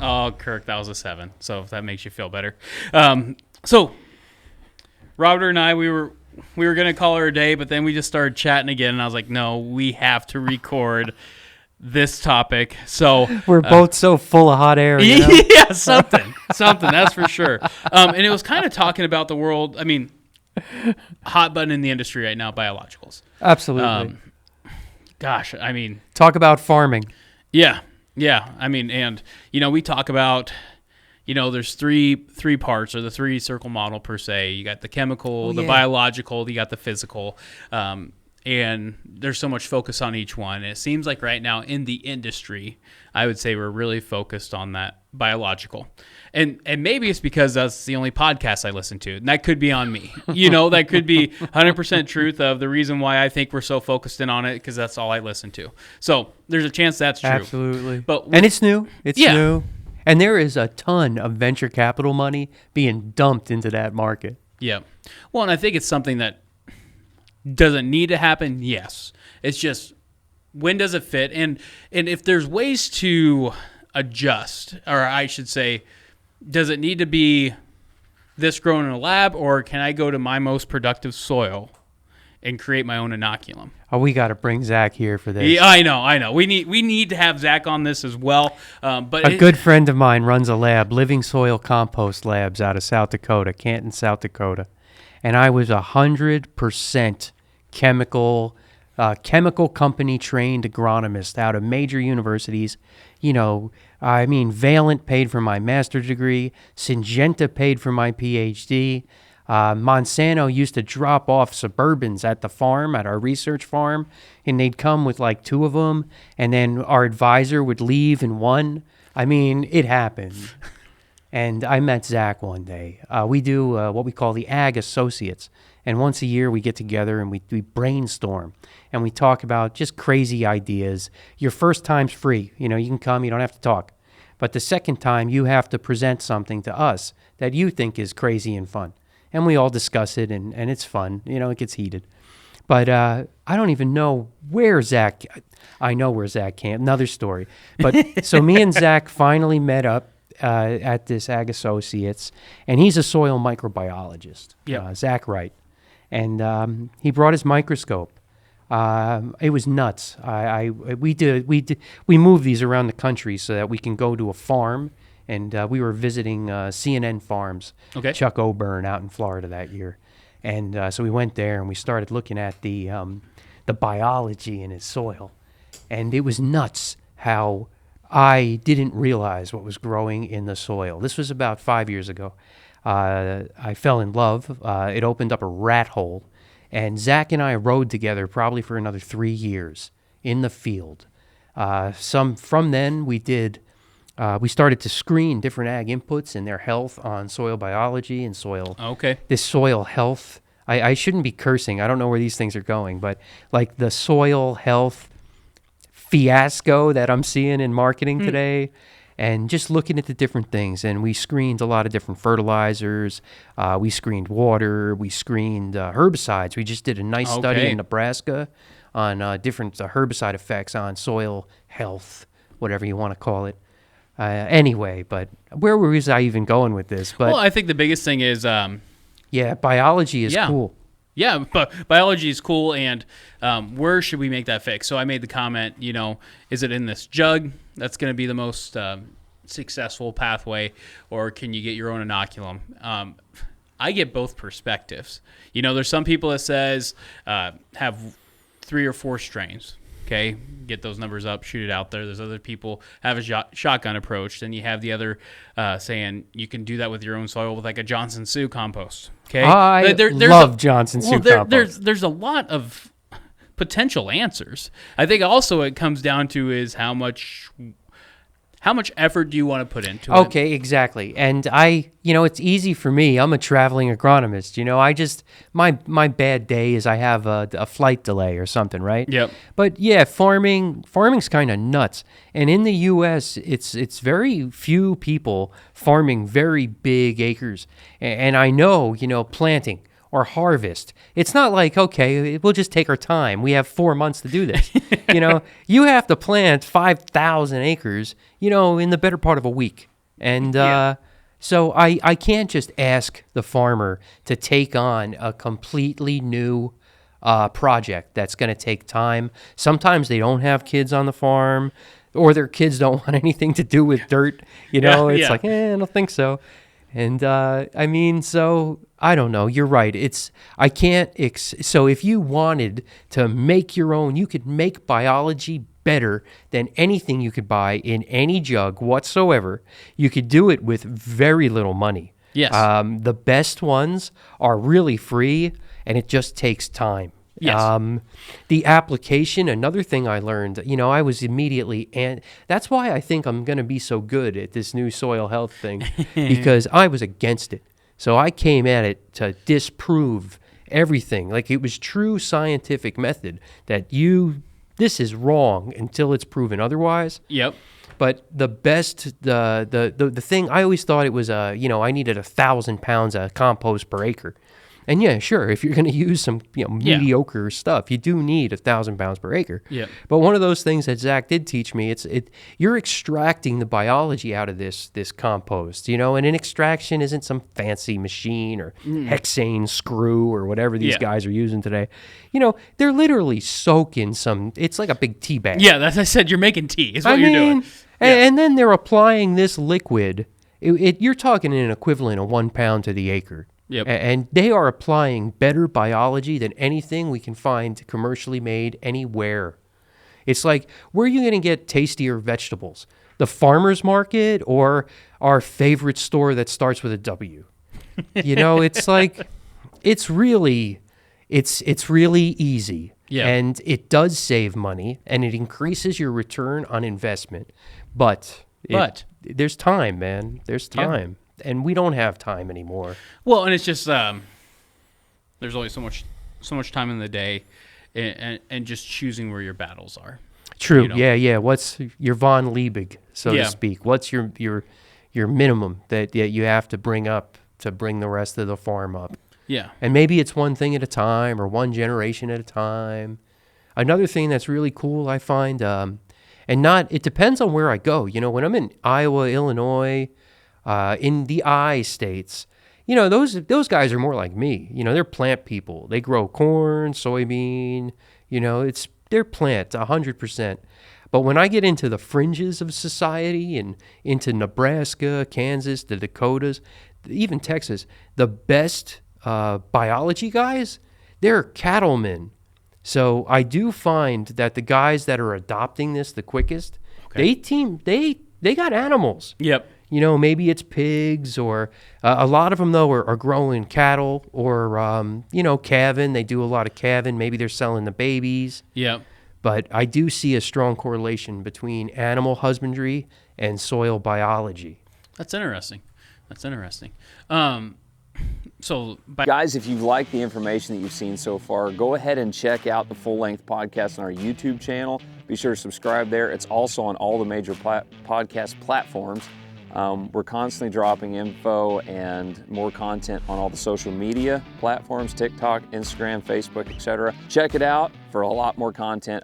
Oh, Kirk, that was a 7. So if that makes you feel better. So Robert and I, we were going to call her a day, but then we just started chatting again. And I was like, no, we have to record this topic. So we're both so full of hot air. You know? Yeah, something, that's for sure. And it was kind of talking about the world. I mean, hot button in the industry right now, biologicals. Absolutely. Gosh, I mean, talk about farming. Yeah. I mean, and we talk about, there's three parts, or the 3 circle model per se. You got the chemical, the biological, you got the physical, and there's so much focus on each one. And it seems like right now in the industry, I would say we're really focused on that biological. And maybe it's because that's the only podcast I listen to. And that could be on me. That could be 100% truth of the reason why I think we're so focused in on it, because that's all I listen to. So there's a chance that's true. Absolutely. And it's new. It's new. And there is a ton of venture capital money being dumped into that market. Yeah. Well, and I think it's something that doesn't need to happen. Yes. It's just, when does it fit? And if there's ways to adjust, or I should say, does it need to be this grown in a lab, or can I go to my most productive soil and create my own inoculum? Oh, we got to bring Zach here for this. Yeah, I know. We need to have Zach on this as well. But a good friend of mine runs a lab, Living Soil Compost Labs, out of South Dakota, Canton, South Dakota. And I was 100% chemical company trained agronomist out of major universities. Valent paid for my master's degree. Syngenta paid for my PhD. Monsanto used to drop off Suburbans at the farm, at our research farm, and they'd come with like 2 of them, and then our advisor would leave in 1. I mean, it happened. And I met Zach one day. We do what we call the Ag Associates. And once a year we get together and we brainstorm. And we talk about just crazy ideas. Your first time's free. You can come, you don't have to talk. But the second time you have to present something to us that you think is crazy and fun. And we all discuss it, and it's fun. It gets heated. But I don't even know where Zach... I know where Zach came. Another story. But so me and Zach finally met up at this Ag Associates, and he's a soil microbiologist, Zach Wright. And he brought his microscope. It was nuts. We moved these around the country so that we can go to a farm, and we were visiting CNN Farms, Chuck O'Byrne out in Florida that year. And so we went there and we started looking at the biology in his soil. And it was nuts how I didn't realize what was growing in the soil. This was about 5 years ago. I fell in love. It opened up a rat hole. And Zach and I rode together probably for another 3 years in the field. From then we started to screen different ag inputs and their health on soil biology and soil. Okay. This soil health. I shouldn't be cursing. I don't know where these things are going, but like the soil health fiasco that I'm seeing in marketing today, and just looking at the different things. And we screened a lot of different fertilizers. We screened water. We screened herbicides. We just did a nice study in Nebraska on different herbicide effects on soil health, whatever you want to call it. Anyway, but where was I even going with this? But I think the biggest thing is... biology is cool. Yeah, but biology is cool, and where should we make that fix? So I made the comment, is it in this jug? That's going to be the most successful pathway, or can you get your own inoculum? I get both perspectives. There's some people that says have 3 or 4 strains. Okay, get those numbers up, shoot it out there. There's other people have a shotgun approach. Then you have the other saying you can do that with your own soil with like a Johnson Sioux compost. Okay, I love Johnson Sioux compost. There's a lot of potential answers. I think also it comes down to is how much effort do you want to put into it? Okay, exactly. And it's easy for me. I'm a traveling agronomist. My bad day is I have a flight delay or something, right? Yep. But yeah, farming's kind of nuts. And in the U.S., it's very few people farming very big acres. And I know, planting or harvest. It's not like, okay, we'll just take our time. We have 4 months to do this. You have to plant 5,000 acres, in the better part of a week. And so I can't just ask the farmer to take on a completely new project that's going to take time. Sometimes they don't have kids on the farm, or their kids don't want anything to do with dirt. It's like, I don't think so. And I mean, so I don't know. You're right. I can't. So if you wanted to make your own, you could make biology better than anything you could buy in any jug whatsoever. You could do it with very little money. Yes. The best ones are really free, and it just takes time. Yes. The application, another thing I learned, I was immediately, and that's why I think I'm going to be so good at this new soil health thing, because I was against it. So I came at it to disprove everything. Like, it was true scientific method that this is wrong until it's proven otherwise. Yep. But the best, the thing, I always thought it was, I needed 1,000 pounds of compost per acre. And yeah, sure, if you're going to use some mediocre stuff, you do need 1,000 pounds per acre. Yeah. But one of those things that Zach did teach me, you're extracting the biology out of this compost, and an extraction isn't some fancy machine or hexane screw or whatever these guys are using today. They're literally soaking it's like a big tea bag. Yeah, as I said, you're making tea is what you're doing. And then they're applying this liquid. You're talking an equivalent of 1 pound to the acre. Yep. And they are applying better biology than anything we can find commercially made anywhere. It's like, where are you going to get tastier vegetables? The farmer's market or our favorite store that starts with a W? It's like, it's really easy. Yeah. And it does save money, and it increases your return on investment. But there's time, man. There's time. Yeah. And we don't have time anymore. Well, and it's just there's only so much time in the day, and just choosing where your battles are. True. Yeah. What's your von Liebig, so to speak? What's your minimum that you have to bring up to bring the rest of the farm up? Yeah. And maybe it's one thing at a time or one generation at a time. Another thing that's really cool, I find, it depends on where I go. When I'm in Iowa, Illinois, in the I states, those guys are more like me. They're plant people. They grow corn, soybean. They're plant 100%. But when I get into the fringes of society and into Nebraska, Kansas, the Dakotas, even Texas, the best biology guys, they're cattlemen. So I do find that the guys that are adopting this the quickest, they got animals. Yep. Maybe it's pigs, or a lot of them, though, are growing cattle or, calving. They do a lot of calving. Maybe they're selling the babies. Yep. But I do see a strong correlation between animal husbandry and soil biology. That's interesting. Guys, if you've liked the information that you've seen so far, go ahead and check out the full-length podcast on our YouTube channel. Be sure to subscribe there. It's also on all the major podcast platforms. We're constantly dropping info and more content on all the social media platforms, TikTok, Instagram, Facebook, etc. Check it out for a lot more content.